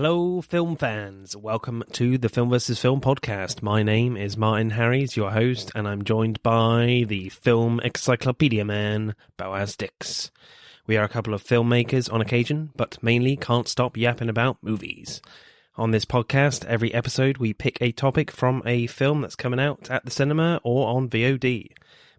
Hello, film fans. Welcome to the Film vs. Film podcast. My name is Martin Harries, your host, and I'm joined by the film encyclopedia man, Boaz Dix. We are a couple of filmmakers on occasion, but mainly can't stop yapping about movies. On this podcast, every episode we pick a topic from a film that's coming out at the cinema or on VOD.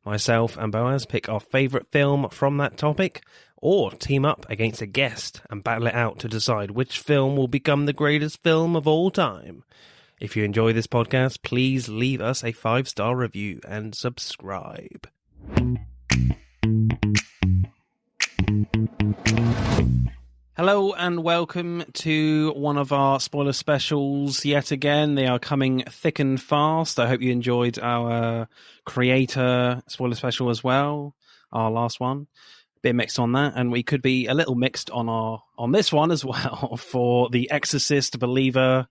Myself and Boaz pick our favourite film from that topic, or team up against a guest and battle it out to decide which film will become the greatest film of all time. If you enjoy this podcast, please leave us a 5-star review and subscribe. Hello and welcome to one of our spoiler specials yet again. They are coming thick and fast. I hope you enjoyed our creator spoiler special as well, our last one. Bit mixed on that, and we could be a little mixed on this one as well for the Exorcist believer.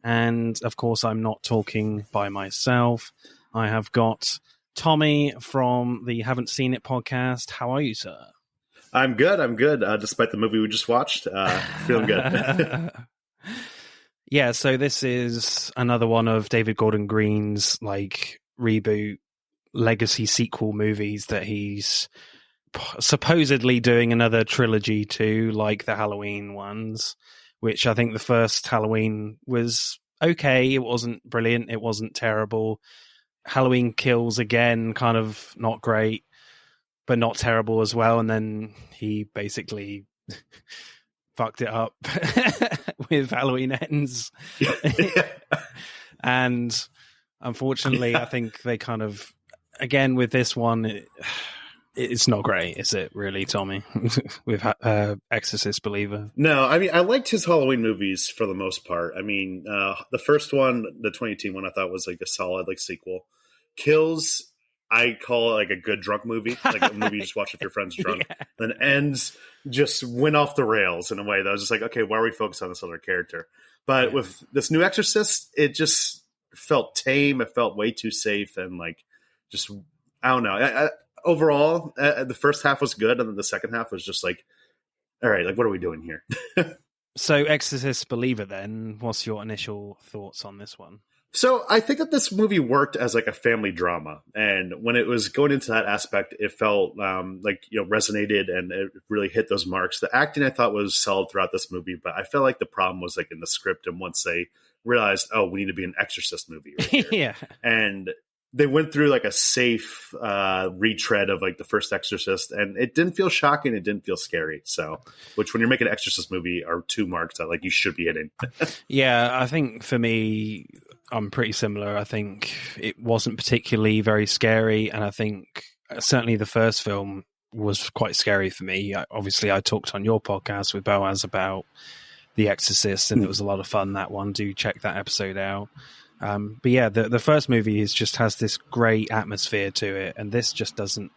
And of course, I'm not talking by myself. I have got Tommy from the Haven't Seen It podcast. How are you, sir? I'm good. Despite the movie we just watched, feeling good. Yeah, so this is another one of David Gordon Green's like reboot legacy sequel movies that he's supposedly doing another trilogy to, like the Halloween ones, which I think the first Halloween was okay. It wasn't brilliant. It wasn't terrible. Halloween Kills again, kind of not great, but not terrible as well. And then he basically fucked it up with Halloween Ends. And unfortunately, I think they kind of, again, with this one, it's not great, is it, really, Tommy? With Exorcist believer. No, I mean, I liked his Halloween movies for the most part. I mean, the first one, the 2018 one, I thought was like a solid like sequel. Kills, I call it like a good drunk movie, like a movie you just watch if your friend's drunk. Yeah. Then Ends just went off the rails in a way that I was just like, okay, why are we focused on this other character? But with this new Exorcist, it just felt tame. It felt way too safe, and like, just, I don't know. Overall, the first half was good, and then the second half was just like, all right, like, what are we doing here? So, Exorcist believer, then, what's your initial thoughts on this one? So I think that this movie worked as like a family drama, and when it was going into that aspect, it felt like, you know, resonated, and it really hit those marks. The acting I thought was solid throughout this movie, but I felt like the problem was like in the script, and once they realized, oh, we need to be an Exorcist movie right here. Yeah, and they went through like a safe retread of like the first Exorcist, and it didn't feel shocking. It didn't feel scary. So, which when you're making an Exorcist movie are two marks that like you should be hitting. Yeah, I think for me, I'm pretty similar. I think it wasn't particularly very scary, and I think certainly the first film was quite scary for me. Obviously, I talked on your podcast with Boaz about The Exorcist, and it was a lot of fun, that one. Do check that episode out. But yeah, the first movie just has this great atmosphere to it, and this just doesn't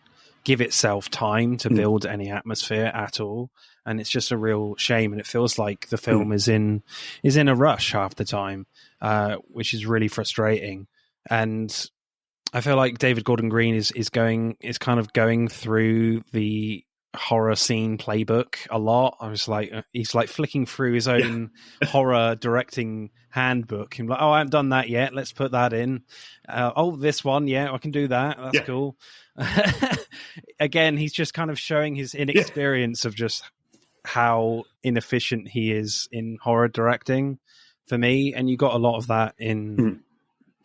give itself time to build any atmosphere at all, and it's just a real shame. And it feels like the film is in a rush half the time, which is really frustrating. And I feel like David Gordon Green is kind of going through the horror scene playbook a lot. I was like, he's like flicking through his own horror directing handbook and like, oh, I haven't done that yet, let's put that in. This one, yeah, I can do that, that's cool. Again, he's just kind of showing his inexperience of just how inefficient he is in horror directing for me, and you got a lot of that in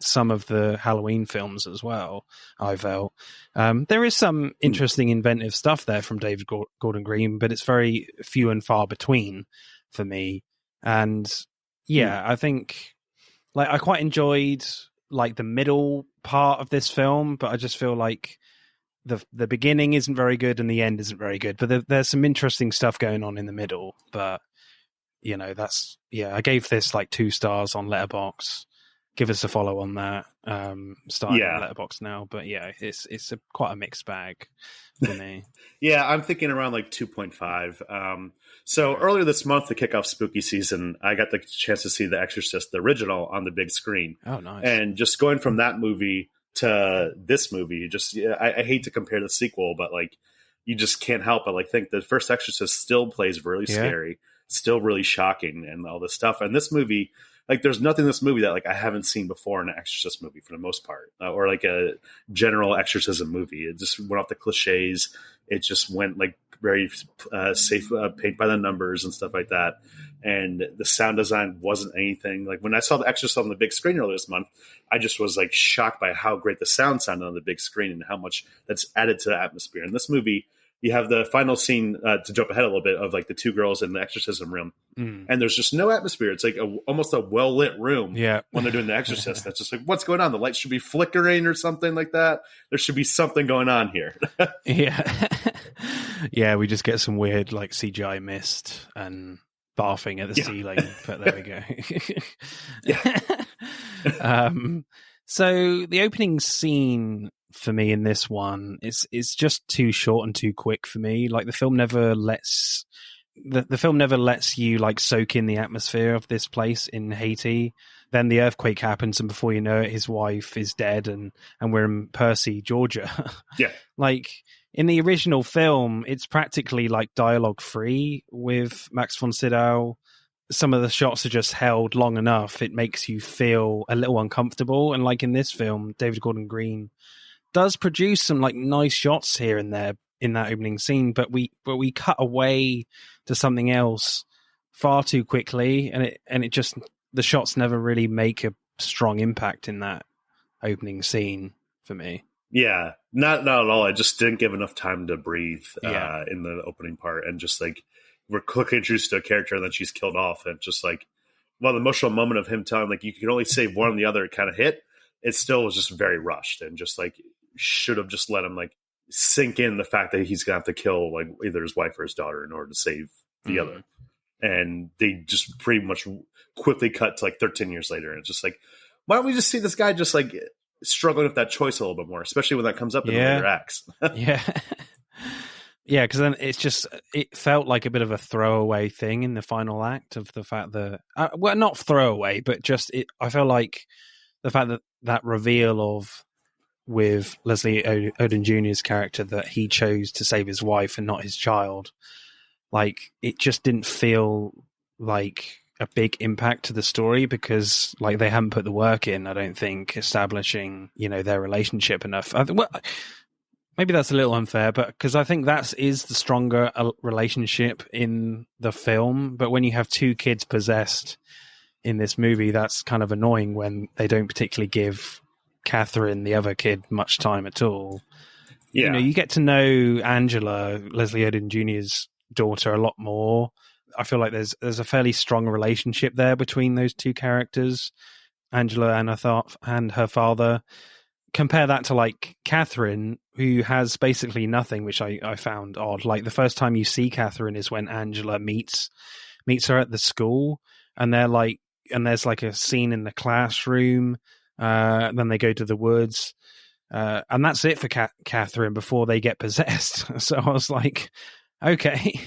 some of the Halloween films as well, I felt. There is some interesting inventive stuff there from David Gordon Green, but it's very few and far between for me. And yeah, I think like I quite enjoyed like the middle part of this film, but I just feel like the beginning isn't very good and the end isn't very good, but there's some interesting stuff going on in the middle. But you know, I gave this like 2 stars on Letterboxd. Give us a follow on that. Starting Letterboxd now, but yeah, it's quite a mixed bag for me. Yeah, I'm thinking around like 2.5. So earlier this month to kick off spooky season, I got the chance to see The Exorcist, the original, on the big screen. Oh, nice! And just going from that movie to this movie, I hate to compare the sequel, but like you just can't help but like think the first Exorcist still plays really scary. still really shocking and all this stuff. And this movie, like, there's nothing in this movie that like I haven't seen before in an Exorcist movie for the most part, or like a general exorcism movie. It just went off the cliches. It just went like very safe, paint by the numbers and stuff like that. And the sound design wasn't anything. Like when I saw The Exorcist on the big screen earlier this month, I just was like shocked by how great the sound sounded on the big screen and how much that's added to the atmosphere. In this movie, you have the final scene, to jump ahead a little bit, of like the two girls in the exorcism room. And there's just no atmosphere. It's like almost a well-lit room when they're doing The Exorcist. That's just like, what's going on? The lights should be flickering or something like that. There should be something going on here. Yeah, we just get some weird like CGI mist and barfing at the ceiling, but there we go. So the opening scene for me in this one is just too short and too quick for me. Like the film never lets you like soak in the atmosphere of this place in Haiti. Then the earthquake happens, and before you know it, his wife is dead, and we're in Percy, Georgia. Like in the original film, it's practically like dialogue free with Max von Sydow. Some of the shots are just held long enough; it makes you feel a little uncomfortable. And like in this film, David Gordon Green does produce some like nice shots here and there in that opening scene, but we cut away to something else far too quickly, and it just, the shots never really make a strong impact in that opening scene for me. Yeah, not at all. I just didn't give enough time to breathe in the opening part, and just like we're quickly introduced to a character and then she's killed off, and just like, well, the emotional moment of him telling like you can only save one or the other kind of hit. It still was just very rushed, and just like should have just let him like sink in the fact that he's gonna have to kill like either his wife or his daughter in order to save the other. And they just pretty much quickly cut to like 13 years later, and it's just like, why don't we just see this guy just like struggling with that choice a little bit more, especially when that comes up in the later acts. Because then it felt like a bit of a throwaway thing in the final act of the fact that well, not throwaway, but just I felt like the fact that reveal of with Leslie Odom Jr.'s character that he chose to save his wife and not his child, like it just didn't feel like a big impact to the story, because like they haven't put the work in, I don't think, establishing their relationship enough. Well, maybe that's a little unfair, but because I think that is the stronger relationship in the film. But when you have two kids possessed in this movie, that's kind of annoying when they don't particularly give Catherine, the other kid, much time at all. You get to know Angela, Leslie Odom Jr.'s daughter, a lot more. I feel like there's a fairly strong relationship there between those two characters, Angela and her father. Compare that to like Catherine, who has basically nothing, which I found odd. Like the first time you see Catherine is when Angela meets her at the school, and there's like a scene in the classroom. Then they go to the woods, and that's it for Catherine before they get possessed. So I was like, okay,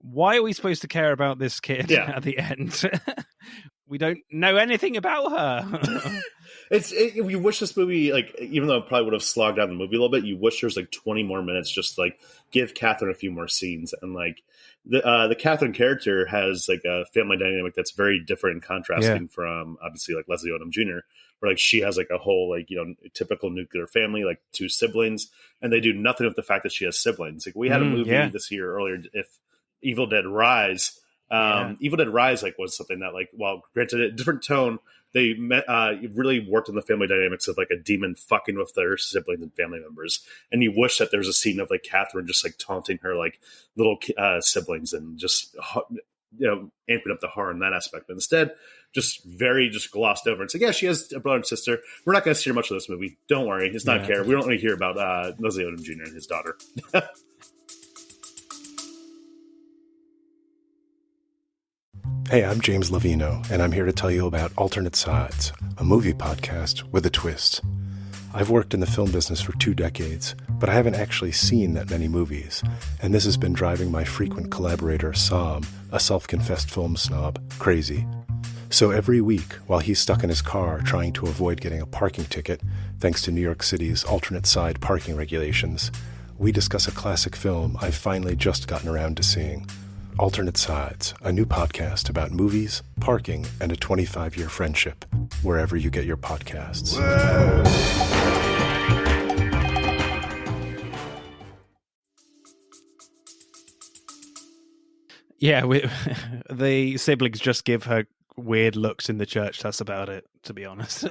why are we supposed to care about this kid at the end? We don't know anything about her. You wish this movie, like, even though it probably would have slogged down the movie a little bit, you wish there's like 20 more minutes just to, like, give Catherine a few more scenes. And like the Catherine character has like a family dynamic that's very different and contrasting from obviously like Leslie Odom Jr., where like she has like a whole like typical nuclear family, like two siblings, and they do nothing with the fact that she has siblings. Like we had a movie this year earlier, if Evil Dead Rise. Evil Dead Rise like was something that like, while granted a different tone, they really worked on the family dynamics of like a demon fucking with their siblings and family members. And you wish that there was a scene of like Catherine just like taunting her like little siblings and just amping up the horror in that aspect. But instead, just glossed over. It's like, yeah, she has a brother and sister. We're not going to see much of this movie. Don't worry, it's not care. We don't really hear about Leslie Odom Jr. and his daughter. Hey, I'm James Lovino, and I'm here to tell you about Alternate Sides, a movie podcast with a twist. I've worked in the film business for 2 decades, but I haven't actually seen that many movies, and this has been driving my frequent collaborator, Sam, a self-confessed film snob, crazy. So every week, while he's stuck in his car trying to avoid getting a parking ticket, thanks to New York City's alternate side parking regulations, we discuss a classic film I've finally just gotten around to seeing. Alternate Sides, a new podcast about movies, parking, and a 25-year friendship, wherever you get your podcasts. Yeah, the siblings just give her weird looks in the church. That's about it, to be honest.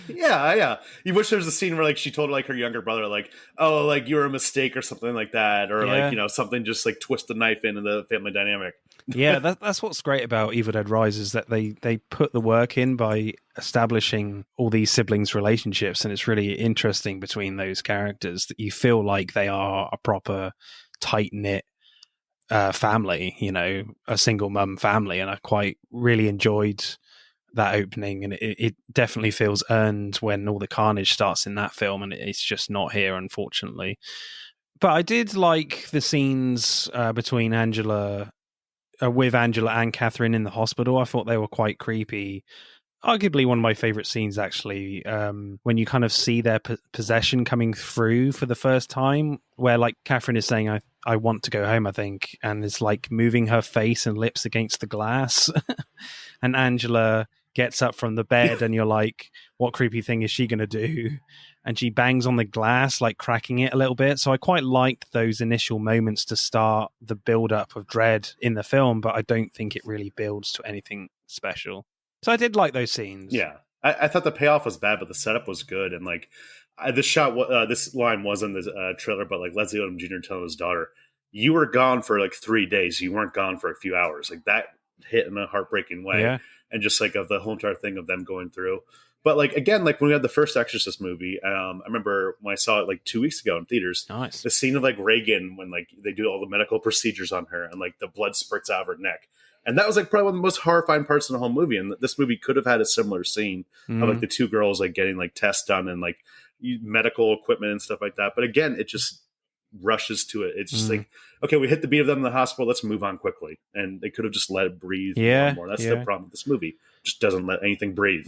Yeah. You wish there was a scene where like she told like her younger brother like, "Oh, like you were a mistake" or something like that, or Yeah. like something just like twist the knife into the family dynamic. Yeah, that's what's great about Evil Dead Rise is that they put the work in by establishing all these siblings' relationships, and it's really interesting between those characters that you feel like they are a proper tight knit family, a single mum family, and I quite really enjoyed that opening, and it definitely feels earned when all the carnage starts in that film, and it's just not here, unfortunately. But I did like the scenes between with Angela and Catherine in the hospital. I thought they were quite creepy. Arguably one of my favorite scenes, actually, when you kind of see their possession coming through for the first time, where like Catherine is saying, I want to go home, I think, and is like moving her face and lips against the glass. And Angela gets up from the bed and you're like, what creepy thing is she going to do? And she bangs on the glass, like cracking it a little bit. So I quite liked those initial moments to start the build-up of dread in the film, but I don't think it really builds to anything special. So I did like those scenes. Yeah. I thought the payoff was bad, but the setup was good. And like this line was in the trailer, but like Leslie Odom Jr. telling his daughter, "You were gone for like 3 days. You weren't gone for a few hours." Like that hit in a heartbreaking way. Yeah. And just like of the whole entire thing of them going through. But like, again, like when we had the first Exorcist movie, I remember when I saw it like 2 weeks ago in theaters, Nice. the scene of like Reagan, when like they do all the medical procedures on her and like the blood spurts out of her neck. And that was like probably one of the most horrifying parts of the whole movie. And this movie could have had a similar scene of like the two girls like getting like tests done and like medical equipment and stuff like that. But again, it just rushes to it. It's just like, okay, we hit the beat of them in the hospital. Let's move on quickly. And they could have just let it breathe more. That's the problem with this movie. Just doesn't let anything breathe.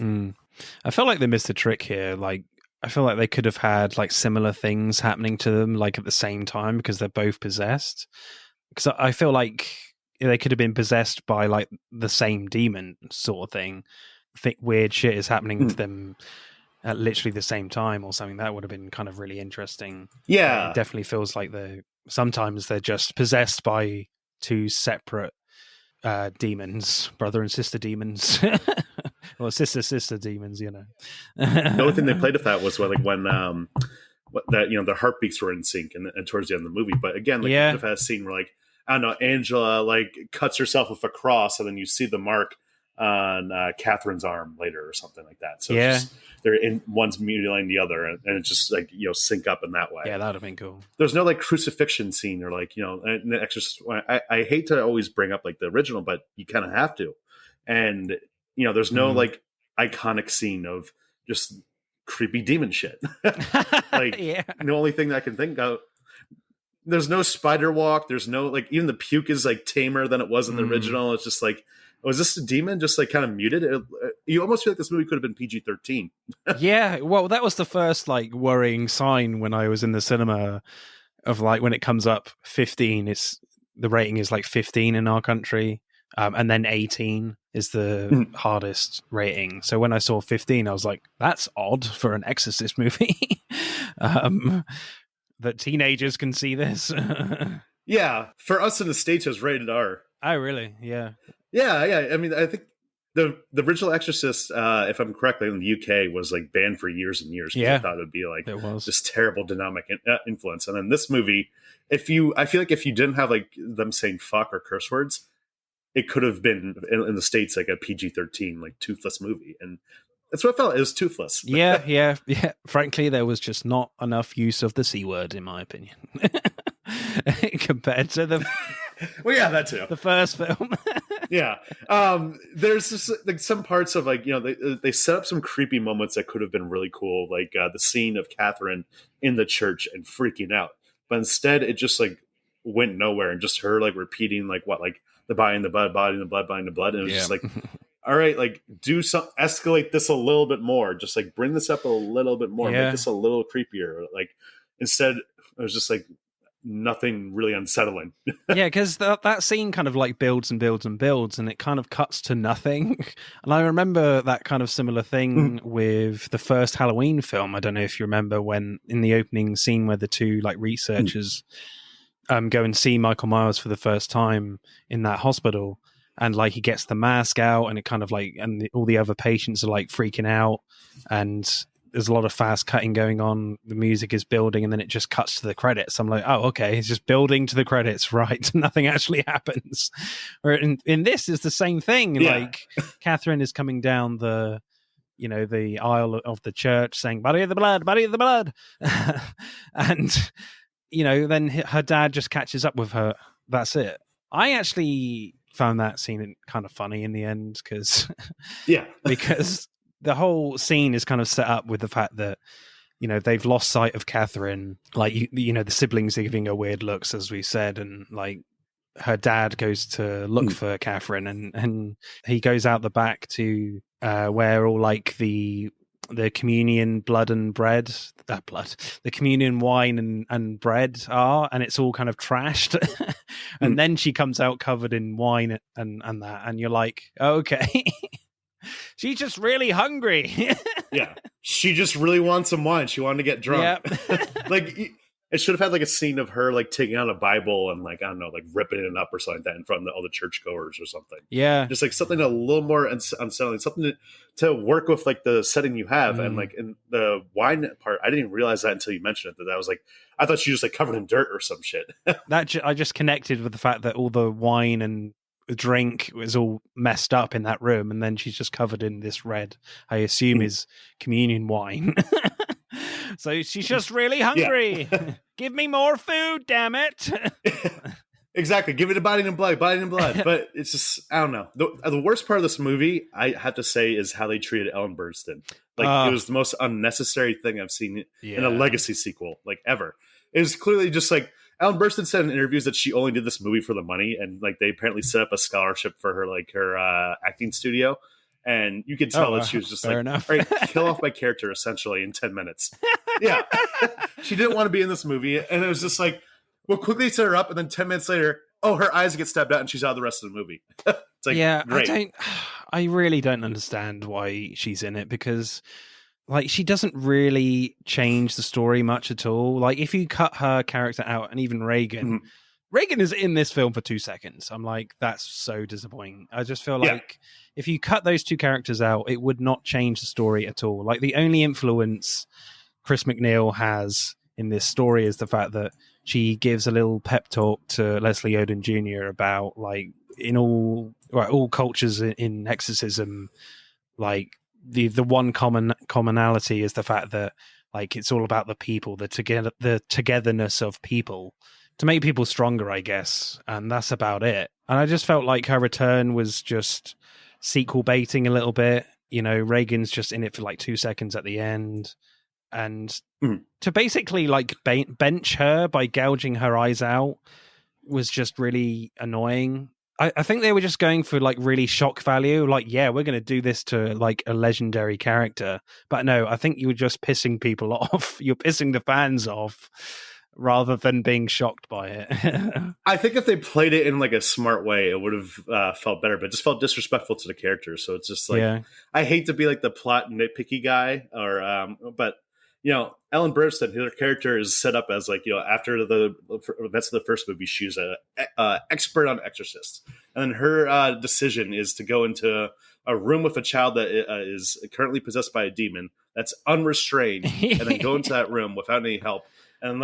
I felt like they missed a trick here. Like, I feel like they could have had like similar things happening to them like at the same time because they're both possessed. Because I feel like they could have been possessed by like the same demon sort of thing. Think weird shit is happening to them at literally the same time or something. That would have been kind of really interesting. Yeah. It definitely feels like sometimes they're just possessed by two separate demons, brother and sister demons. Or sister demons, The only thing they played with that was when the heartbeats were in sync and towards the end of the movie. But again, like you could have had a scene where like, I don't know, Angela like cuts herself with a cross and then you see the mark on Catherine's arm later or something like that. So it's just, they're in one's mutilating the other and it's just like, sync up in that way. Yeah, that would have been cool. There's no like crucifixion scene or like, in the Exorcist. I hate to always bring up like the original, but you kind of have to. And, there's no like iconic scene of just creepy demon shit. Like the only thing that I can think of, there's no spider walk. There's no like, even the puke is like tamer than it was in the original. It's just like, was this a demon just like kind of muted? You almost feel like this movie could have been PG-13. Yeah, well, that was the first like worrying sign when I was in the cinema of like when it comes up 15, the rating is like 15 in our country, and then 18 is the hardest rating. So when I saw 15, I was like, that's odd for an Exorcist movie. That teenagers can see this. Yeah, for us in the States, it was rated R. Oh, really? Yeah. Yeah. I mean, I think the original Exorcist, if I'm correct, in the UK was like banned for years and years. Yeah, I thought it would be like this terrible dynamic influence. And then this movie, I feel like if you didn't have like them saying fuck or curse words, it could have been in the States like a PG-13, like toothless movie. And that's what I felt. It was toothless. Yeah. Frankly, there was just not enough use of the C word, in my opinion, compared to the. Well, yeah, that too. The first film. Yeah. There's just like some parts of like, they set up some creepy moments that could have been really cool. Like the scene of Catherine in the church and freaking out. But instead it just like went nowhere and just her like repeating like what, like the body and the blood, body and the blood, body and the blood. And it was just like, all right, like escalate this a little bit more. Just like bring this up a little bit more. Make this a little creepier. Like instead it was just like, nothing really unsettling. Yeah, because that scene kind of like builds and builds and builds, and it kind of cuts to nothing. And I remember that kind of similar thing with the first Halloween film. I don't know if you remember when in the opening scene where the two like researchers go and see Michael Myers for the first time in that hospital, and like he gets the mask out, and it kind of like, and all the other patients are like freaking out, and there's a lot of fast cutting going on. The music is building, and then it just cuts to the credits. I'm like, oh, okay, it's just building to the credits, right? Nothing actually happens. Or in this is the same thing. Yeah. Like Catherine is coming down the aisle of the church saying, "Body of the blood, body of the blood," and then her dad just catches up with her. That's it. I actually found that scene kind of funny in the end because the whole scene is kind of set up with the fact that, they've lost sight of Catherine. Like, the siblings are giving her weird looks, as we said. And like her dad goes to look for Catherine, and he goes out the back to where all like the communion blood and bread, the communion wine and bread are, and it's all kind of trashed. And then she comes out covered in wine and that, and you're like, oh, okay. She's just really hungry. Yeah. She just really wants some wine. She wanted to get drunk. Yep. Like, it should have had like a scene of her like taking out a Bible and like, I don't know, like ripping it up or something like that in front of all the churchgoers or something. Yeah. Just like something a little more unsettling, something to work with like the setting you have. And like in the wine part, I didn't even realize that until you mentioned it, that was like, I thought she was like covered in dirt or some shit. I just connected with the fact that all the wine and drink was all messed up in that room, and then she's just covered in this red, I assume is communion wine. So she's just really hungry. Yeah. Give me more food, damn it. Exactly. Give it a body and blood. But it's just, I don't know. The worst part of this movie, I have to say, is how they treated Ellen Burstyn. Like, it was the most unnecessary thing I've seen in a legacy sequel, like, ever. It was clearly just like, Ellen Burstyn said in interviews that she only did this movie for the money, and like they apparently set up a scholarship for her, like her acting studio, and you could tell that she was just like, enough. All right, kill off my character essentially in 10 minutes. Yeah, she didn't want to be in this movie, and it was just like, we'll quickly set her up, and then 10 minutes later, oh, her eyes get stabbed out, and she's out of the rest of the movie. It's like, yeah, great. I really don't understand why she's in it, because like she doesn't really change the story much at all. Like if you cut her character out, and even Reagan is in this film for 2 seconds. I'm like, that's so disappointing. I just feel like if you cut those two characters out, it would not change the story at all. Like the only influence Chris McNeil has in this story is the fact that she gives a little pep talk to Leslie Odom Jr. about like in all cultures in exorcism, like the one commonality is the fact that like it's all about the people, the togetherness of people to make people stronger, I guess, and that's about it. And I just felt like her return was just sequel baiting a little bit. Reagan's just in it for like 2 seconds at the end, and to basically like bench her by gouging her eyes out was just really annoying. I think they were just going for like really shock value. Like, yeah, we're going to do this to like a legendary character. But no, I think you were just pissing people off. You're pissing the fans off rather than being shocked by it. I think if they played it in like a smart way, it would have felt better, but it just felt disrespectful to the characters. So it's just like, I hate to be like the plot nitpicky guy but Ellen Burstyn, her character is set up as like, after the events of the first movie, she's a expert on Exorcist. And then her decision is to go into a room with a child that is currently possessed by a demon that's unrestrained, and then go into that room without any help. And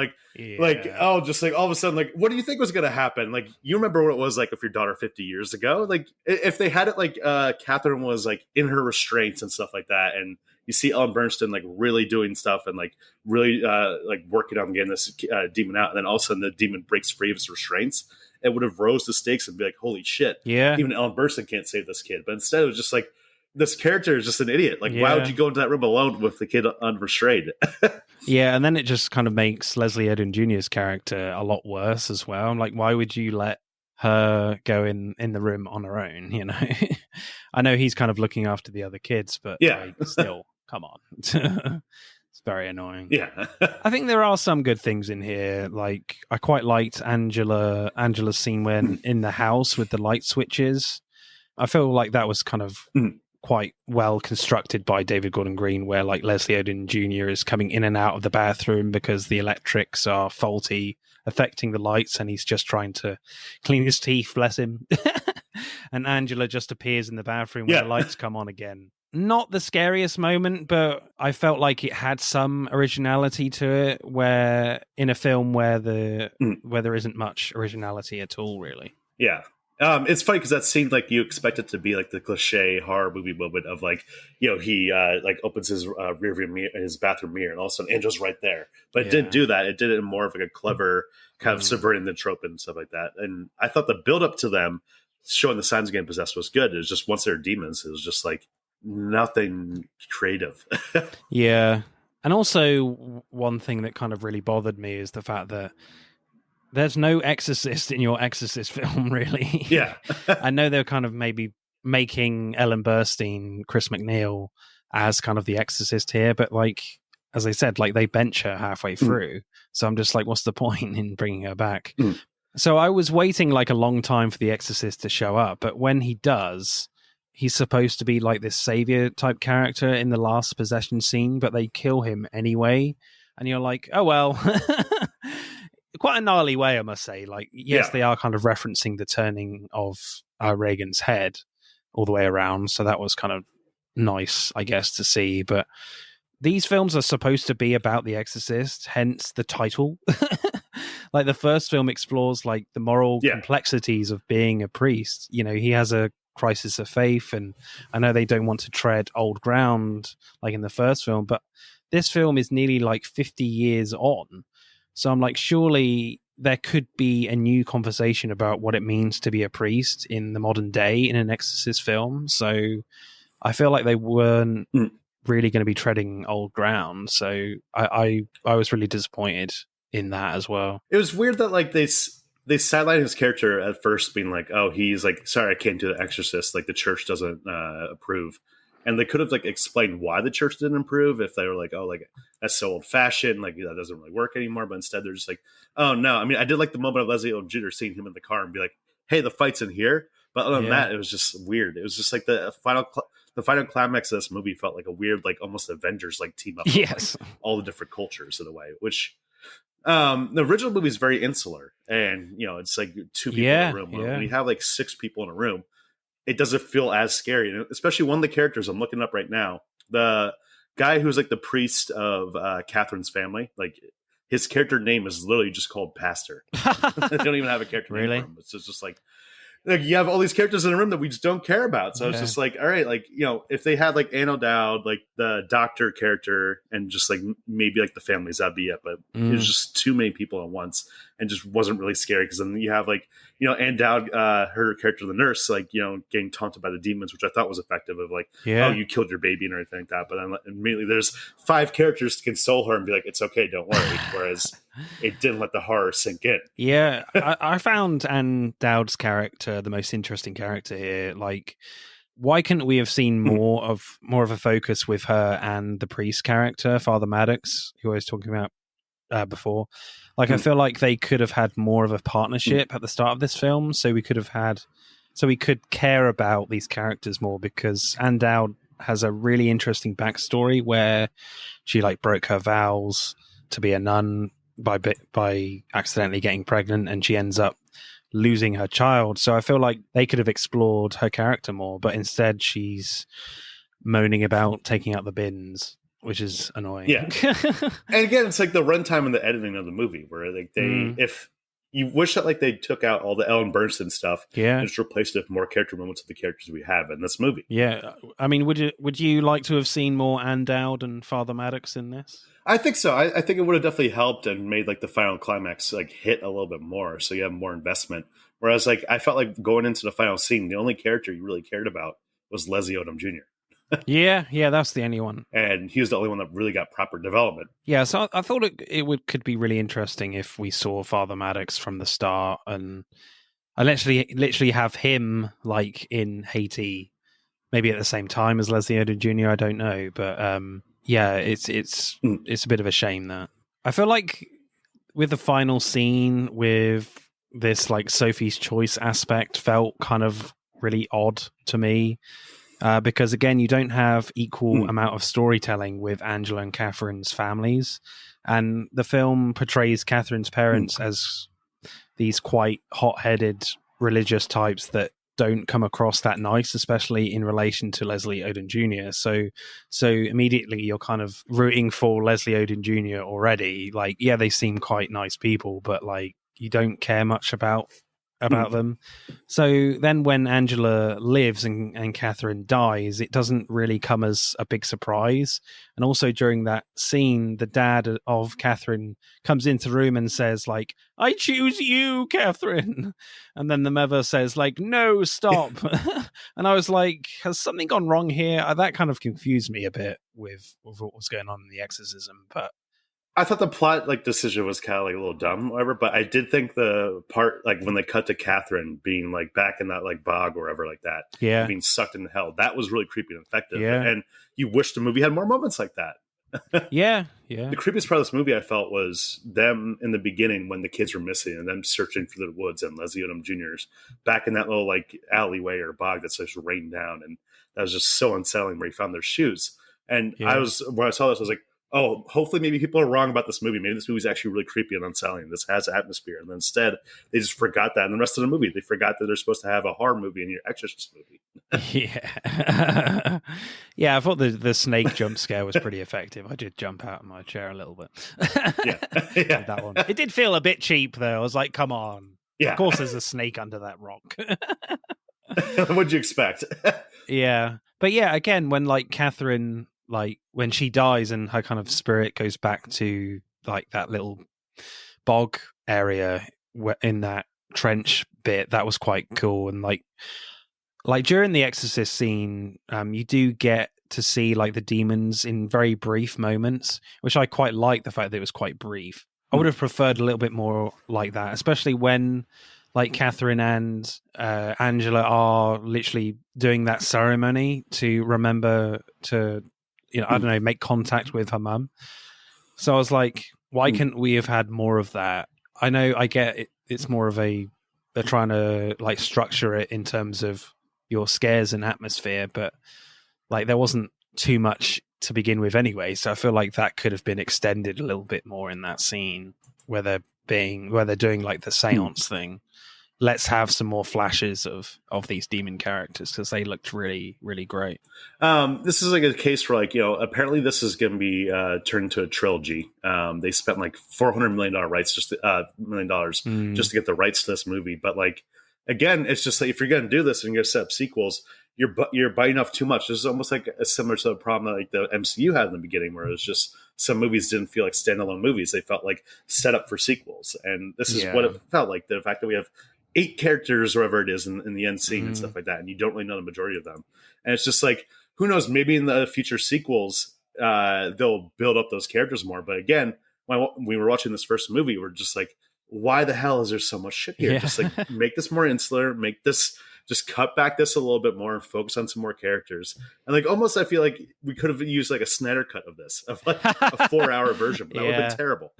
just like all of a sudden, like, what do you think was going to happen? Like, you remember what it was like with your daughter 50 years ago? Like, if they had it like Catherine was like in her restraints and stuff like that, and you see Ellen Burstyn like really doing stuff and like really like working on getting this demon out, and then all of a sudden the demon breaks free of its restraints, it would have rose the stakes and be like, holy shit, even Ellen Burstyn can't save this kid. But instead it was just like, this character is just an idiot. Like, why would you go into that room alone with the kid unrestrained? Yeah, and then it just kind of makes Leslie Odom Jr.'s character a lot worse as well. I'm like, why would you let her go in the room on her own? I know he's kind of looking after the other kids, but like, still, come on. It's very annoying. Yeah. I think there are some good things in here. Like, I quite liked Angela's scene when in the house with the light switches. I feel like that was kind of quite well constructed by David Gordon Green, where like Leslie Odom Jr. is coming in and out of the bathroom because the electrics are faulty, affecting the lights, and he's just trying to clean his teeth, bless him. And Angela just appears in the bathroom when the lights come on again. Not the scariest moment, but I felt like it had some originality to it, where in a film where there isn't much originality at all, really. Yeah. It's funny because that seemed like you expect it to be like the cliche horror movie moment of like, he like opens his rearview mirror, his bathroom mirror, and all of a sudden Angel's right there. But it didn't do that. It did it in more of like a clever kind of subverting the trope and stuff like that. And I thought the build up to them showing the signs of getting possessed was good. It was just once they're demons, it was just like nothing creative. Yeah. And also one thing that kind of really bothered me is the fact that there's no Exorcist in your Exorcist film, really. Yeah. I know they're kind of maybe making Ellen Burstyn, Chris McNeil, as kind of the Exorcist here, but like, as I said, like they bench her halfway through. So I'm just like, what's the point in bringing her back? So I was waiting like a long time for the Exorcist to show up, but when he does, he's supposed to be like this savior type character in the last possession scene, but they kill him anyway. And you're like, oh, well, quite a gnarly way, I must say. Like, yes, they are kind of referencing the turning of Reagan's head all the way around. So that was kind of nice, I guess, to see. But these films are supposed to be about the Exorcist, hence the title. Like the first film explores like the moral complexities of being a priest. He has a crisis of faith, and I know they don't want to tread old ground like in the first film, but this film is nearly like 50 years on. So I'm like, surely there could be a new conversation about what it means to be a priest in the modern day in an Exorcist film. So I feel like they weren't really going to be treading old ground. So I was really disappointed in that as well. It was weird that like they sidelined his character at first being like, oh, he's like, sorry, I can't do the Exorcist. Like the church doesn't approve. And they could have like explained why the church didn't approve if they were like, oh, like that's so old fashioned, like that doesn't really work anymore. But instead they're just like, oh no. I mean, I did like the moment of Leslie Odom Jr. seeing him in the car and be like, hey, the fight's in here. But other than that, it was just weird. It was just like the final climax of this movie felt like a weird, like almost Avengers like team up. Yes, with, like, all the different cultures in a way, which. The original movie is very insular, and it's like two people in a room. When you have like six people in a room, it doesn't feel as scary. And especially one of the characters I'm looking up right now, the guy who's like the priest of Catherine's family, like his character name is literally just called Pastor. They don't even have a character name for him. It's just like you have all these characters in a room that we just don't care about. So it's just like, all right, like, if they had like Anne O'Dowd, like the doctor character, and just like maybe like the families, that'd be it. But it was just too many people at once and just wasn't really scary. Because then you have like, Anne Dowd, her character, the nurse, like, getting taunted by the demons, which I thought was effective of like, oh, you killed your baby and everything like that. But then immediately there's 5 characters to console her and be like, it's okay, don't worry. Whereas it didn't let the horror sink in. Yeah, I found Anne Dowd's character the most interesting character here. Like, why couldn't we have seen more of a focus with her and the priest character, Father Maddox, who I was talking about before? Like, I feel like they could have had more of a partnership at the start of this film, so we could care about these characters more, because Anne Dowd has a really interesting backstory where she like broke her vows to be a nun by accidentally getting pregnant, and she ends up losing her child. So I feel like they could have explored her character more, but instead she's moaning about taking out the bins, which is annoying. Yeah. And again, it's like the runtime and the editing of the movie where like if you wish that like they took out all the Ellen Burstyn stuff and just replaced it with more character moments of the characters we have in this movie. Yeah. I mean, would you like to have seen more Anne Dowd and Father Maddox in this? I think so. I think it would have definitely helped and made like the final climax like hit a little bit more, so you have more investment. Whereas like I felt like going into the final scene, the only character you really cared about was Leslie Odom Jr. yeah, that's the only one, and he was the only one that really got proper development. Yeah, so I thought it could be really interesting if we saw Father Maddox from the start, and I literally have him like in Haiti, maybe at the same time as Leslie Odom Jr. I don't know, but Yeah, it's a bit of a shame that I feel like with the final scene with this like Sophie's Choice aspect felt kind of really odd to me. Because again, you don't have equal amount of storytelling with Angela and Catherine's families, and the film portrays Catherine's parents as these quite hot-headed religious types that don't come across that nice, especially in relation to Leslie Odom Jr. So immediately you're kind of rooting for Leslie Odom Jr. already. Like, yeah, they seem quite nice people, but like you don't care much about them. So then when Angela lives and Catherine dies, it doesn't really come as a big surprise. And also during that scene, the dad of Catherine comes into the room and says like, I choose you, Catherine. And then the mother says like, no, stop. And I was like, has something gone wrong here? That kind of confused me a bit with what was going on in the exorcism. But I thought the plot like decision was kind of like a little dumb, whatever. But I did think the part like when they cut to Catherine being like back in that like bog or whatever like that, yeah, being sucked into hell, that was really creepy and effective. Yeah. And you wish the movie had more moments like that. yeah. The creepiest part of this movie I felt was them in the beginning when the kids were missing and them searching through the woods and Leslie Odom Jr.'s back in that little like alleyway or bog that's just rained down, and that was just so unsettling where he found their shoes. And when I saw this, I was like, oh, hopefully maybe people are wrong about this movie. Maybe this movie's actually really creepy and unsettling. This has atmosphere. And then instead, they just forgot that in the rest of the movie. They forgot that they're supposed to have a horror movie in your Exorcist movie. Yeah. Yeah, I thought the snake jump scare was pretty effective. I did jump out of my chair a little bit. Yeah. That one. It did feel a bit cheap, though. I was like, come on. Yeah. Of course there's a snake under that rock. What'd you expect? Yeah. But yeah, again, when like Catherine... like when she dies and her kind of spirit goes back to like that little bog area in that trench bit, that was quite cool. And like during the Exorcist scene, you do get to see like the demons in very brief moments, which I quite like the fact that it was quite brief. I would have preferred a little bit more like that, especially when like Catherine and Angela are literally doing that ceremony to remember to, you know, I don't know, make contact with her mum. So I was like, why couldn't we have had more of that? I know, I get it, it's more of they're trying to like structure it in terms of your scares and atmosphere, but like there wasn't too much to begin with anyway. So I feel like that could have been extended a little bit more in that scene where they're doing like the seance thing. Let's have some more flashes of these demon characters because they looked really, really great. This is like a case where, like, you know, apparently this is going to be turned into a trilogy. They spent like $400 million just to get the rights to this movie. But like, again, it's just like if you're going to do this and you're going to set up sequels, you're biting off too much. This is almost like a similar to the problem that like the MCU had in the beginning, where it was just some movies didn't feel like standalone movies; they felt like set up for sequels. And this is what it felt like. The fact that we have 8 characters, or whatever it is, in the end scene and stuff like that, and you don't really know the majority of them. And it's just like, who knows? Maybe in the future sequels, they'll build up those characters more. But again, when we were watching this first movie, we're just like, why the hell is there so much shit here? Just like make this more insular, just cut back this a little bit more and focus on some more characters. And like, almost, I feel like we could have used like a Snyder cut of this, of like a 4-hour version. That would have been terrible.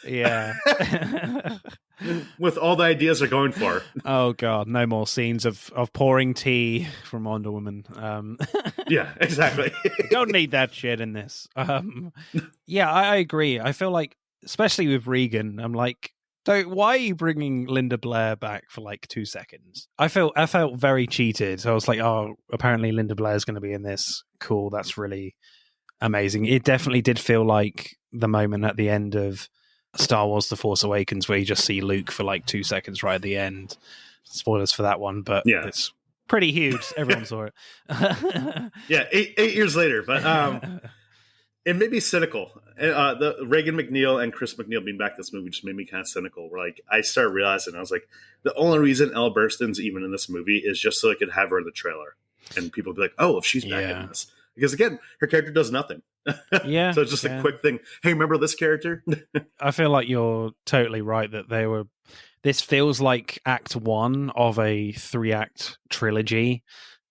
Yeah. With all the ideas they're going for. Oh God, no more scenes of pouring tea from Wonder Woman. Yeah, exactly. Don't need that shit in this. Yeah, I agree. I feel like, especially with Regan, I'm like, why are you bringing Linda Blair back for like 2 seconds? I felt very cheated. So I was like, oh, apparently Linda Blair is going to be in this. Cool, that's really amazing. It definitely did feel like the moment at the end of Star Wars The Force Awakens where you just see Luke for like 2 seconds right at the end. Spoilers for that one, but it's pretty huge. Everyone saw it. Yeah, eight years later, but it made me cynical. The Reagan McNeil and Chris McNeil being back in this movie just made me kind of cynical. Where like I started realizing, I was like, the only reason Elle Burstyn's even in this movie is just so I could have her in the trailer, and people would be like, "Oh, if she's back in this," because again, her character does nothing. Yeah, so it's just a quick thing. Hey, remember this character? I feel like you're totally right that this feels like Act 1 of a 3-act trilogy,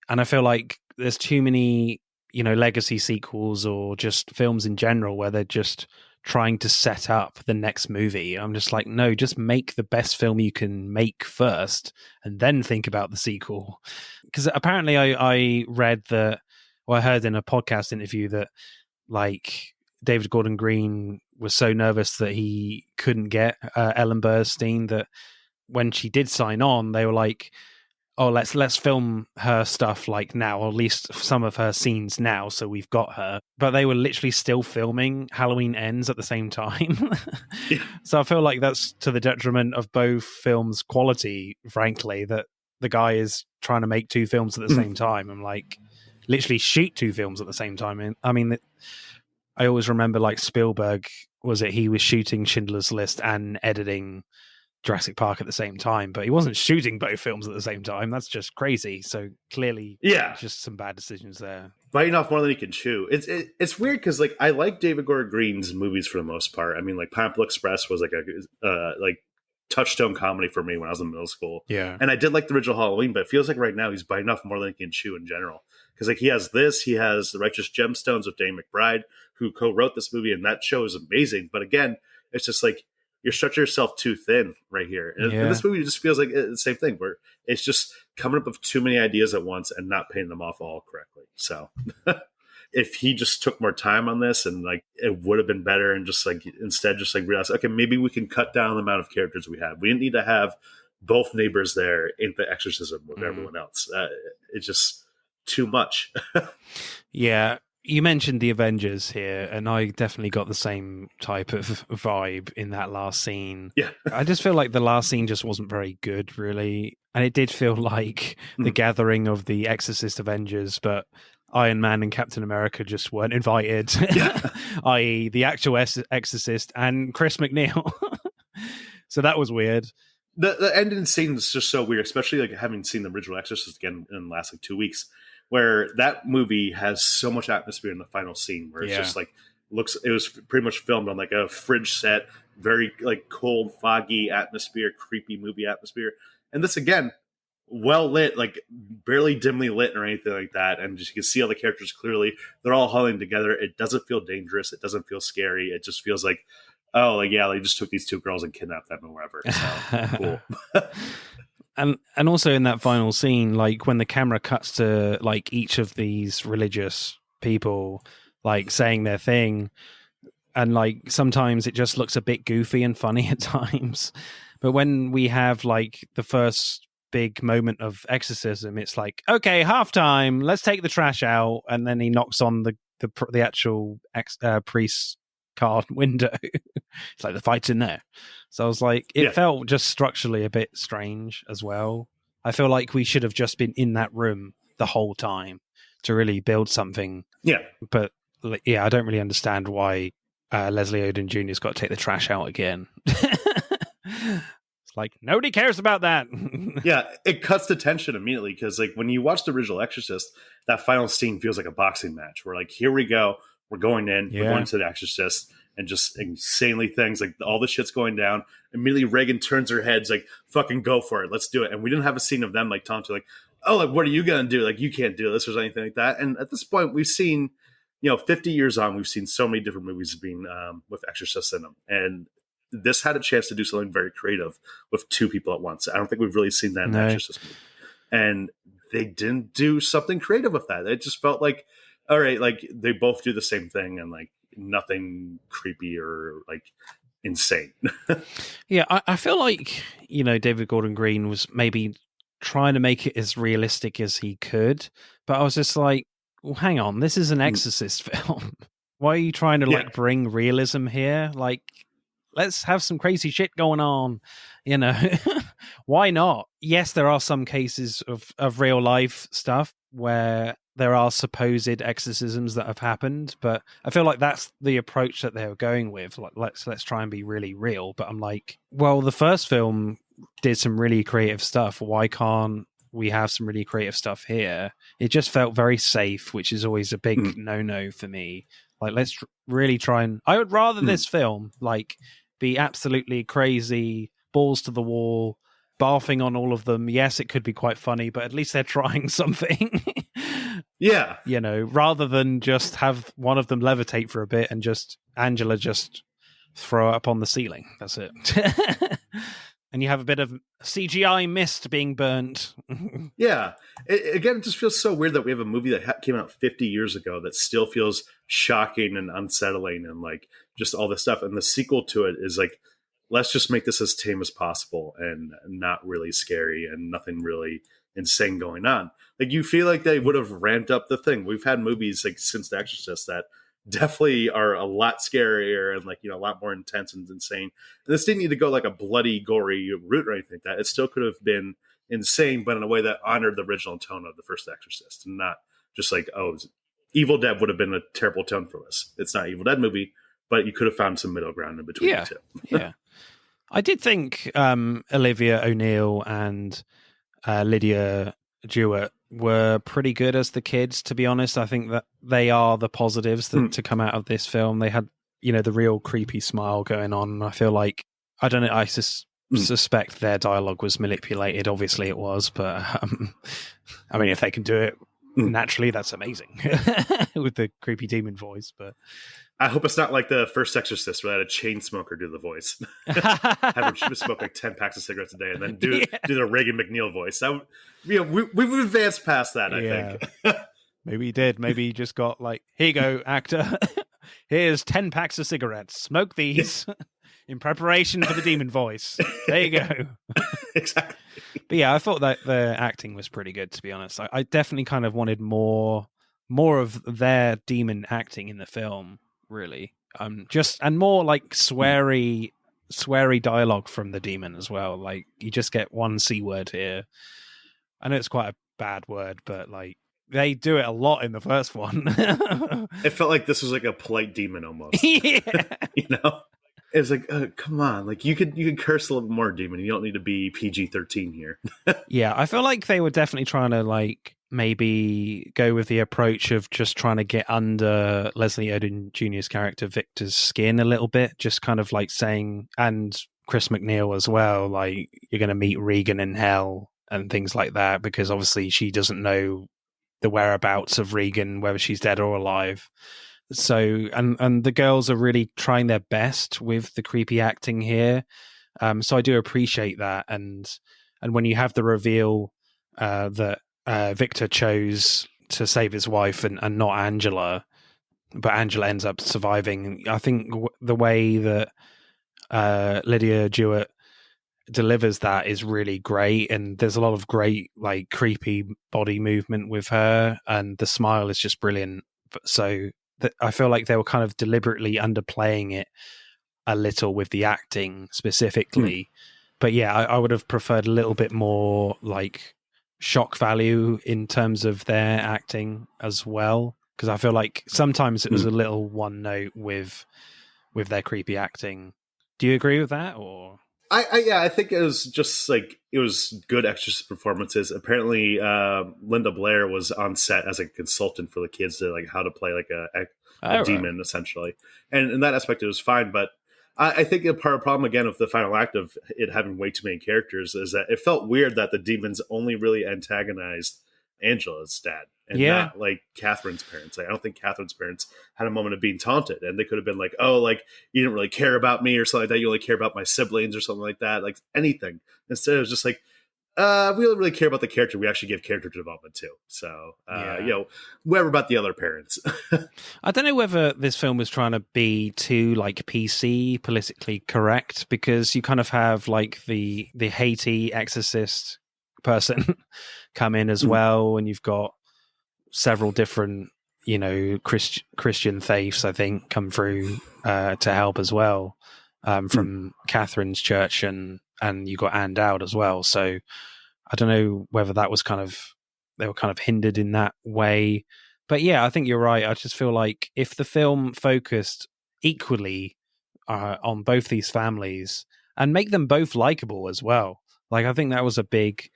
and I feel like there's too many legacy sequels or just films in general where they're just trying to set up the next movie. I'm just like, no, just make the best film you can make first and then think about the sequel. Because apparently I read that, or I heard in a podcast interview that like David Gordon Green was so nervous that he couldn't get Ellen Burstyn that when she did sign on, they were like, oh, let's film her stuff like now, or at least some of her scenes now, so we've got her. But they were literally still filming Halloween Ends at the same time. Yeah. So I feel like that's to the detriment of both films' quality, frankly, that the guy is trying to make two films at the same time and like literally shoot two films at the same time. And I mean, I always remember like Spielberg, he was shooting Schindler's List and editing Jurassic Park at the same time, but he wasn't shooting both films at the same time. That's just crazy. So clearly, just some bad decisions there. Biting off more than he can chew. It's weird because like I like David Gordon Green's movies for the most part. I mean, like Pineapple Express was like a like touchstone comedy for me when I was in middle school. Yeah, and I did like the original Halloween, but it feels like right now he's biting off more than he can chew in general. Because like he has The Righteous Gemstones with Danny McBride, who co-wrote this movie, and that show is amazing. But again, it's just like, you're stretching yourself too thin right here. And this movie just feels like the same thing, where it's just coming up with too many ideas at once and not paying them off all correctly. So if he just took more time on this, and like it would have been better, and just like instead just like realize, okay, maybe we can cut down the amount of characters we have. We didn't need to have both neighbors there in the exorcism with everyone else. It's just too much. Yeah. You mentioned the Avengers here, and I definitely got the same type of vibe in that last scene. Yeah. I just feel like the last scene just wasn't very good, really. And it did feel like the gathering of the Exorcist Avengers, but Iron Man and Captain America just weren't invited, i.e. the actual Exorcist and Chris McNeil. So that was weird. The ending scene is just so weird, especially like having seen the original Exorcist again in the last like 2 weeks, where that movie has so much atmosphere in the final scene, where it's just like it was pretty much filmed on like a fridge set, very like cold, foggy atmosphere, creepy movie atmosphere. And this again, well lit, like barely dimly lit or anything like that. And just you can see all the characters clearly. They're all huddling together. It doesn't feel dangerous. It doesn't feel scary. It just feels like, oh, like, yeah, they just took these two girls and kidnapped them or whatever. So cool. And also in that final scene, like when the camera cuts to like each of these religious people like saying their thing, and like sometimes it just looks a bit goofy and funny at times. But when we have like the first big moment of exorcism, it's like, okay, halftime, let's take the trash out, and then he knocks on the actual priest's card window. It's like the fight's in there. So I was like, it felt just structurally a bit strange as well. I feel like we should have just been in that room the whole time to really build something. Yeah. But yeah, I don't really understand why Leslie Odom Jr.'s got to take the trash out again. It's like, nobody cares about that. Yeah, it cuts the tension immediately, because like when you watch the original Exorcist, that final scene feels like a boxing match. We're like, here we go. We're going in. We're going to the Exorcist, and just insanely things like all the shit's going down. Immediately, Reagan turns her head, like, "Fucking go for it, let's do it." And we didn't have a scene of them like taunting, like, "Oh, like what are you gonna do? Like you can't do this," or anything like that. And at this point, we've seen, 50 years on, we've seen so many different movies being with exorcists in them, and this had a chance to do something very creative with two people at once. I don't think we've really seen that in the Exorcist movie, and they didn't do something creative with that. It just felt like, all right, like they both do the same thing, and like nothing creepy or like insane. Yeah, I feel like, David Gordon Green was maybe trying to make it as realistic as he could, but I was just like, well, hang on, this is an Exorcist film. Why are you trying to bring realism here? Like, let's have some crazy shit going on, Why not? Yes, there are some cases of real life stuff where there are supposed exorcisms that have happened, but I feel like that's the approach that they were going with. Like, let's try and be really real. But I'm like, well, the first film did some really creative stuff. Why can't we have some really creative stuff here? It just felt very safe, which is always a big no-no for me. Like, let's really try and... I would rather this film, like, be absolutely crazy, balls to the wall, barfing on all of them. Yes, it could be quite funny, but at least they're trying something. Yeah. You know, rather than just have one of them levitate for a bit and just Angela just throw it up on the ceiling. That's it. And you have a bit of CGI mist being burnt. Yeah. Again, it just feels so weird that we have a movie that came out 50 years ago that still feels shocking and unsettling and like just all this stuff. And the sequel to it is like, let's just make this as tame as possible and not really scary and nothing really insane going on. Like, you feel like they would have ramped up the thing. We've had movies like since The Exorcist that definitely are a lot scarier and like, you know, a lot more intense and insane. And this didn't need to go like a bloody, gory route or anything like that. It still could have been insane, but in a way that honored the original tone of the first Exorcist, and not just like, oh, Evil Dead would have been a terrible tone for this. It's not an Evil Dead movie, but you could have found some middle ground in between the two. Yeah. I did think Olivia O'Neill and Lydia Jewett were pretty good as the kids, to be honest. I think that they are the positives to come out of this film. They had, you know, the real creepy smile going on. I feel like, I don't know, I suspect their dialogue was manipulated. Obviously it was, but I mean, if they can do it naturally, that's amazing with the creepy demon voice. But I hope it's not like the first Exorcist where they had a chain smoker do the voice. Have him smoke like 10 packs of cigarettes a day and then do the Reagan McNeil voice. That, you know, we've advanced past that, I think. Maybe he did. Maybe he just got like, here you go, actor. Here's 10 packs of cigarettes. Smoke these in preparation for the demon voice. There you go. Exactly. But yeah, I thought that the acting was pretty good, to be honest. I definitely kind of wanted more of their demon acting in the film, really. And more like sweary dialogue from the demon as well. Like, you just get one C word here. I know it's quite a bad word, but like, they do it a lot in the first one. It felt like this was like a polite demon almost. Yeah. You know? It's like, come on, like you could curse a little bit more, demon. You don't need to be PG-13 here. Yeah, I feel like they were definitely trying to like maybe go with the approach of just trying to get under Leslie Odom Jr.'s character Victor's skin a little bit, just kind of like saying, and Chris McNeil as well, like, you're going to meet Regan in hell and things like that, because obviously she doesn't know the whereabouts of Regan, whether she's dead or alive. So, and the girls are really trying their best with the creepy acting here. So I do appreciate that. And when you have the reveal that Victor chose to save his wife and not Angela, but Angela ends up surviving, I think the way that Lydia Jewett delivers that is really great, and there's a lot of great like creepy body movement with her, and the smile is just brilliant. So I feel like they were kind of deliberately underplaying it a little with the acting specifically. But yeah, I would have preferred a little bit more like shock value in terms of their acting as well, because I feel like sometimes it was a little one note with their creepy acting. Do you agree with that? Or I think it was just like, it was good Exorcist performances. Apparently, Linda Blair was on set as a consultant for the kids to like how to play like a demon, essentially. And in that aspect, it was fine. But I think a part of the problem, again, with the final act of it having way too many characters is that it felt weird that the demons only really antagonized Angela's dad and not like Catherine's parents. Like, I don't think Catherine's parents had a moment of being taunted, and they could have been like, oh, like, you didn't really care about me or something like that. You only care about my siblings or something like that. Like, anything. Instead, it was just like, we don't really care about the character. We actually give character development too. So, you know, whatever about the other parents. I don't know whether this film was trying to be too like PC, politically correct, because you kind of have like the Haiti exorcist person come in as well, and you've got several different, you know, Christian faiths, I think, come through to help as well, from Catherine's church, and you got Anne Dowd as well. So I don't know whether that was kind of, they were kind of hindered in that way. But yeah, I think you're right. I just feel like if the film focused equally on both these families and make them both likable as well, like, I think that was a big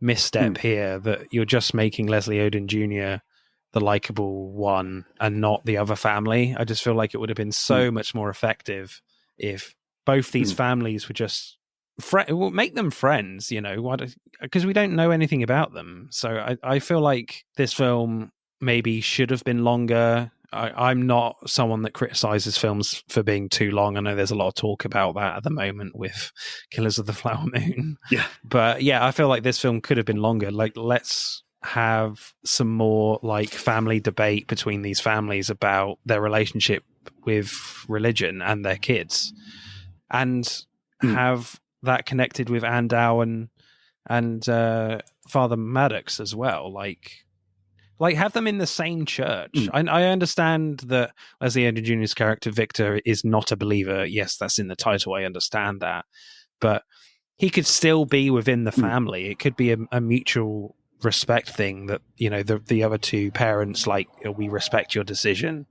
misstep here, that you're just making Leslie Odom Jr. the likable one and not the other family. I just feel like it would have been so much more effective if both these families were just well, make them friends, because we don't know anything about them. So I feel like this film maybe should have been longer. I'm not someone that criticizes films for being too long. I know there's a lot of talk about that at the moment with Killers of the Flower Moon. Yeah. But yeah, I feel like this film could have been longer. Like, let's have some more like family debate between these families about their relationship with religion and their kids, and have that connected with Andow and Father Maddox as well. Like have them in the same church. I understand that Leslie Odom Jr.'s character Victor is not a believer. Yes, that's in the title. I understand that, but he could still be within the family. It could be a mutual respect thing that the other two parents, like, we respect your decision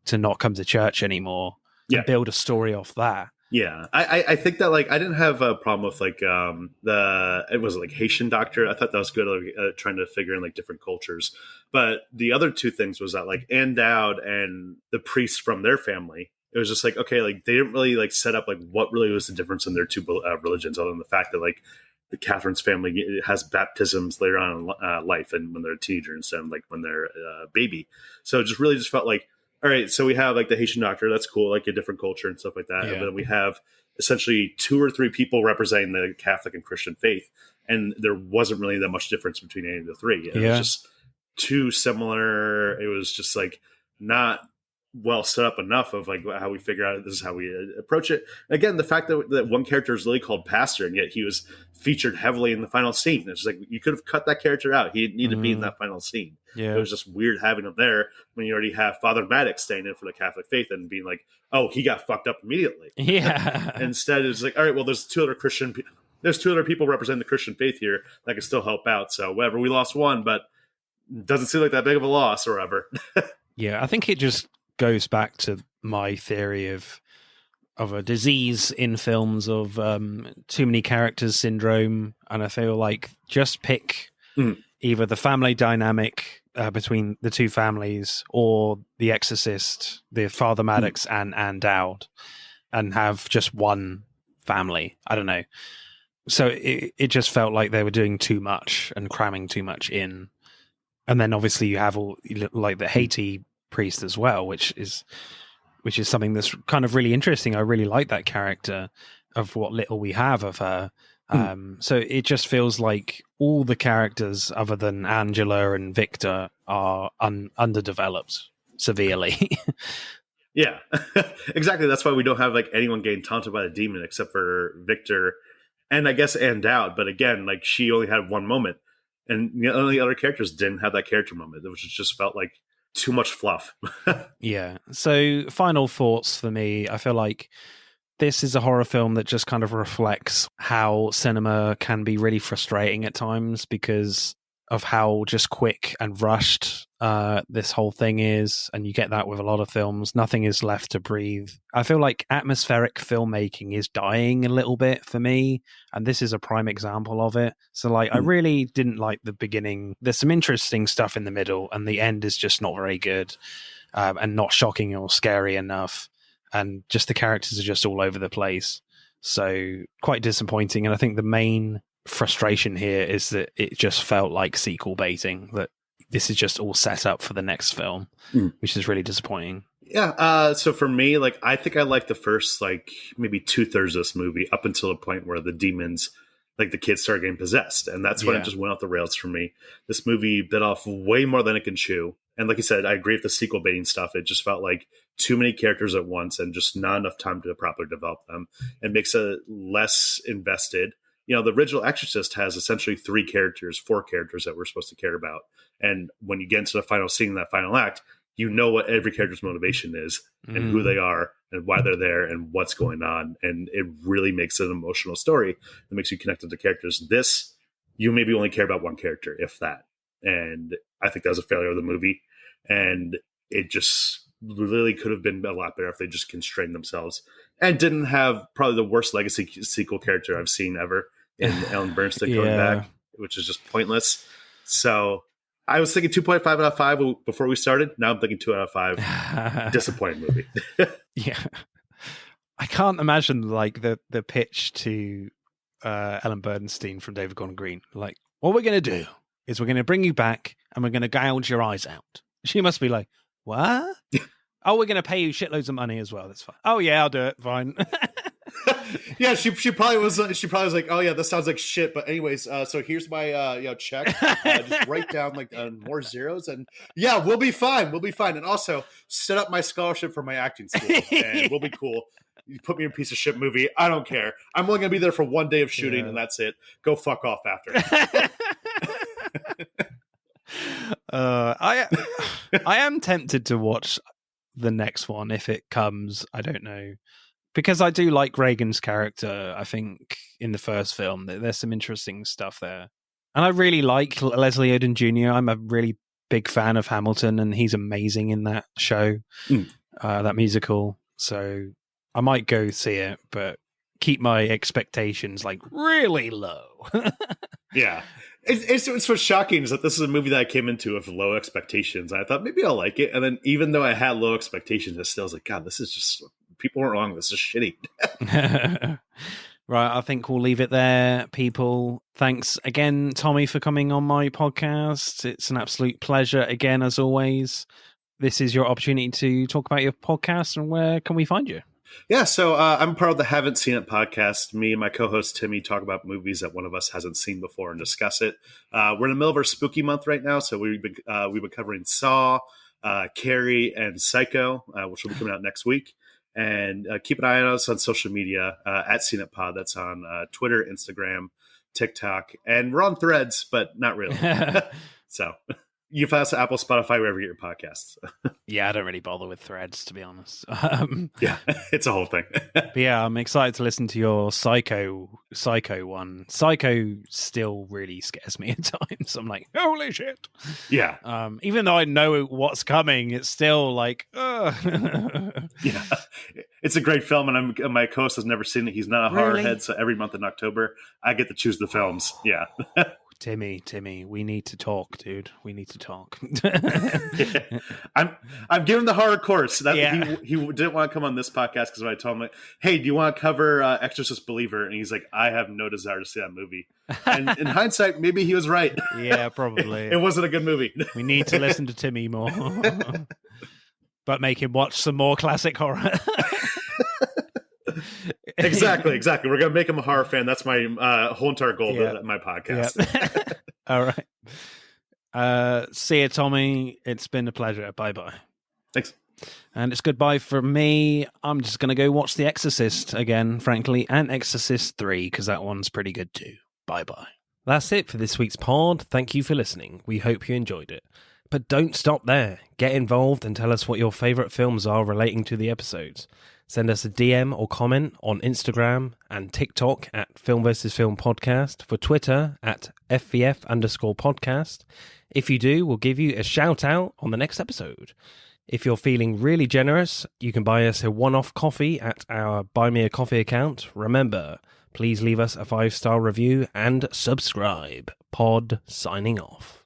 to not come to church anymore. Yeah. And build a story off that. Yeah, I think that, like, I didn't have a problem with, like, it was like Haitian doctor. I thought that was good, like, trying to figure in like different cultures. But the other two things was that, like, Dowd and the priests from their family, it was just like, okay, like, they didn't really like set up like what really was the difference in their two religions, other than the fact that, like, the Catherine's family has baptisms later on in life, and when they're a teenager instead of like when they're a baby. So it just really just felt like, all right, so we have like the Haitian doctor, that's cool, like a different culture and stuff like that. Yeah. But then we have essentially 2 or 3 people representing the Catholic and Christian faith, and there wasn't really that much difference between any of the three. It was just too similar. It was just like not well set up enough of like how we figure out this is how we approach it. Again, the fact that one character is really called Pastor, and yet he was featured heavily in the final scene. It's like you could have cut that character out. He didn't need to be in that final scene. Yeah. It was just weird having him there when you already have Father Maddox staying in for the Catholic faith and being like, oh, he got fucked up immediately. Yeah. Instead, it's like, all right, well, there's 2 other people representing the Christian faith here that can still help out. So whatever, we lost one, but it doesn't seem like that big of a loss or whatever. Yeah, I think it just goes back to my theory of a disease in films of too many characters syndrome, and I feel like just pick either the family dynamic between the two families or the Exorcist, the Father Maddox and Dowd, and have just one family. I don't know. So it just felt like they were doing too much and cramming too much in, and then obviously you have all like the Haiti priest as well, which is something that's kind of really interesting. I really like that character of what little we have of her. So it just feels like all the characters other than Angela and Victor are underdeveloped severely. Yeah, exactly. That's why we don't have like anyone getting taunted by the demon except for Victor and I guess Ann Dowd. But again, like she only had one moment, and the only other characters didn't have that character moment, which just felt like too much fluff. Yeah. So final thoughts for me. I feel like this is a horror film that just kind of reflects how cinema can be really frustrating at times because of how just quick and rushed this whole thing is. And you get that with a lot of films. Nothing is left to breathe. I feel like atmospheric filmmaking is dying a little bit for me. And this is a prime example of it. So like, I really didn't like the beginning. There's some interesting stuff in the middle, and the end is just not very good and not shocking or scary enough. And just the characters are just all over the place. So quite disappointing. And I think the main frustration here is that it just felt like sequel baiting, that this is just all set up for the next film, which is really disappointing. Yeah. So for me, like, I think I like the first, like, maybe 2/3 of this movie up until the point where the demons, like the kids started getting possessed. And that's when it just went off the rails for me. This movie bit off way more than it can chew. And like you said, I agree with the sequel baiting stuff. It just felt like too many characters at once and just not enough time to properly develop them. It makes it less invested. You know, the original Exorcist has essentially 4 characters that we're supposed to care about. And when you get into the final scene, that final act, you know what every character's motivation is and who they are and why they're there and what's going on. And it really makes it an emotional story that makes you connect to the characters. This, you maybe only care about one character, if that. And I think that was a failure of the movie. And it just really could have been a lot better if they just constrained themselves and didn't have probably the worst legacy sequel character I've seen ever in Ellen Bernstein coming back, which is just pointless. So I was thinking 2.5 out of 5 before we started. Now I'm thinking 2 out of 5. Disappointing movie. Yeah. I can't imagine like the pitch to Ellen Burstyn from David Gordon Green. Like, what we're going to do is we're going to bring you back and we're going to gouge your eyes out. She must be like, what? Oh, we're going to pay you shitloads of money as well. That's fine. Oh, yeah, I'll do it. Fine. Yeah, she probably was like, oh yeah, this sounds like shit. But anyways, so here's my check. Just write down like more zeros, and yeah, we'll be fine. We'll be fine. And also set up my scholarship for my acting school, and we'll be cool. You put me in a piece of shit movie. I don't care. I'm only gonna be there for one day of shooting, and that's it. Go fuck off after. I am tempted to watch the next one if it comes. I don't know. Because I do like Reagan's character, I think, in the first film. There's some interesting stuff there. And I really like Leslie Odom Jr. I'm a really big fan of Hamilton, and he's amazing in that show, that musical. So I might go see it, but keep my expectations, like, really low. Yeah. It's what's shocking is that this is a movie that I came into with low expectations. I thought maybe I'll like it. And then even though I had low expectations, I still was like, God, this is just... People weren't wrong. This is shitty. Right. I think we'll leave it there, people. Thanks again, Tommy, for coming on my podcast. It's an absolute pleasure again, as always. This is your opportunity to talk about your podcast, and where can we find you? Yeah, so I'm part of the Haven't Seen It podcast. Me and my co-host Timmy talk about movies that one of us hasn't seen before and discuss it. We're in the middle of our spooky month right now, so we've been covering Saw, Carrie, and Psycho, which will be coming out next week. And keep an eye on us on social media at Seen It Pod. That's on Twitter, Instagram, TikTok, and we're on Threads, but not really. So you find us at Apple, Spotify, wherever you get your podcasts. Yeah, I don't really bother with Threads, to be honest. Yeah, it's a whole thing. But yeah, I'm excited to listen to your Psycho one. Psycho still really scares me at times. I'm like, holy shit. Yeah. Even though I know what's coming, it's still like, ugh. Yeah. It's a great film, and my co-host has never seen it. He's not a horror head, so every month in October, I get to choose the films. Yeah. Timmy, we need to talk, dude. We need to talk. Yeah. I'm giving the horror course. He didn't want to come on this podcast because when I told him, like, hey, do you want to cover Exorcist Believer? And he's like, I have no desire to see that movie. And in hindsight, maybe he was right. Yeah, probably. It wasn't a good movie. We need to listen to Timmy more. But make him watch some more classic horror. Exactly. We're gonna make him a horror fan. That's my whole entire goal of my podcast. Yep. All right. See you, Tommy. It's been a pleasure. Bye. Thanks. And it's goodbye from me. I'm just gonna go watch The Exorcist again, frankly, and Exorcist 3 because that one's pretty good too. Bye. That's it for this week's pod. Thank you for listening. We hope you enjoyed it. But don't stop there. Get involved and tell us what your favourite films are relating to the episodes. Send us a DM or comment on Instagram and TikTok at Film vs. Film Podcast, for Twitter at FVF_podcast. If you do, we'll give you a shout out on the next episode. If you're feeling really generous, you can buy us a one-off coffee at our Buy Me a Coffee account. Remember, please leave us a 5-star review and subscribe. Pod signing off.